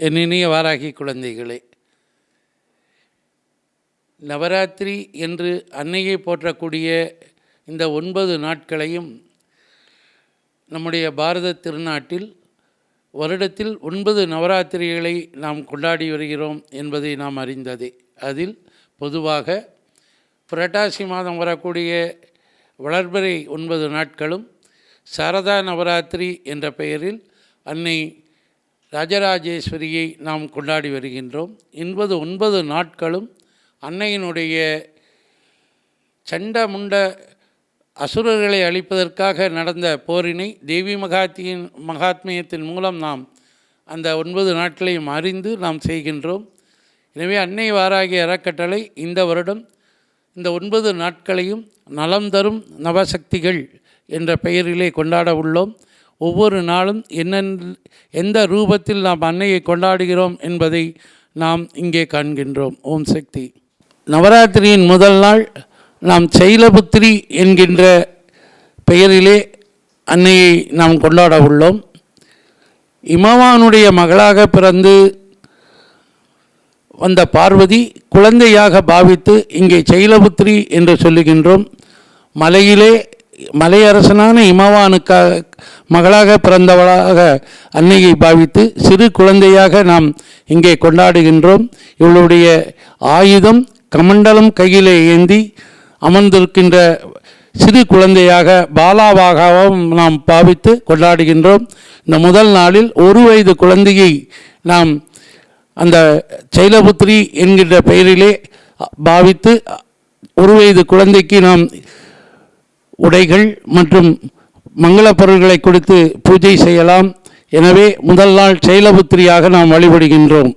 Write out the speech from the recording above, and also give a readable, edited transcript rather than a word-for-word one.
என் இனிய வாராகி குழந்தைகளே, நவராத்திரி என்று அன்னையை போற்றக்கூடிய இந்த 9 நாட்களையும் நம்முடைய பாரத திருநாட்டில் வருடத்தில் 9 நவராத்திரிகளை நாம் கொண்டாடி வருகிறோம் என்பதை நாம் அறிந்ததே. அதில் பொதுவாக புரட்டாசி மாதம் வரக்கூடிய வளர்பிறை 9 நாட்களும் சாரதா நவராத்திரி என்ற பெயரில் அன்னை ராஜராஜேஸ்வரியை நாம் கொண்டாடி வருகின்றோம். 9 நாட்களும் அன்னையினுடைய சண்ட முண்ட அசுரர்களை அழிப்பதற்காக நடந்த போரினை தேவி மகாத்மியத்தின் மூலம் நாம் அந்த 9 நாட்களையும் அறிந்து நாம் செய்கின்றோம். எனவே அன்னை வாராகி அறக்கட்டளை இந்த வருடம் இந்த 9 நாட்களையும் நலம் தரும் நவசக்திகள் என்ற பெயரிலே கொண்டாட உள்ளோம். ஒவ்வொரு நாளும் எந்த ரூபத்தில் நாம் அன்னையை கொண்டாடுகிறோம் என்பதை நாம் இங்கே காண்கின்றோம். ஓம் சக்தி. நவராத்திரியின் முதல் நாள் நாம் சைலபுத்திரி என்கின்ற பெயரிலே அன்னையை நாம் கொண்டாட உள்ளோம். இமவானுடைய மகளாக பிறந்து வந்த பார்வதி குழந்தையாக பாவித்து இங்கே சைலபுத்திரி என்று சொல்லுகின்றோம். மலையரசனான இமவானுக்காக மகளாக பிறந்தவளாக அன்னையை பாவித்து சிறு குழந்தையாக நாம் இங்கே கொண்டாடுகின்றோம். இவளுடைய ஆயுதம் கமண்டலம் கையிலே ஏந்தி அமர்ந்திருக்கின்ற சிறு குழந்தையாக பாலாவாகவும் நாம் பாவித்து கொண்டாடுகின்றோம். இந்த முதல் நாளில் 1 வயது குழந்தையை நாம் அந்த சைலபுத்திரி என்கின்ற பெயரிலே பாவித்து 1 வயது குழந்தைக்கு நாம் உடைகள் மற்றும் மங்கள பொருட்களை கொடுத்து பூஜை செய்யலாம். எனவே முதல் நாள் சைலபுத்திரியாக நாம் வழிபடுகின்றோம்.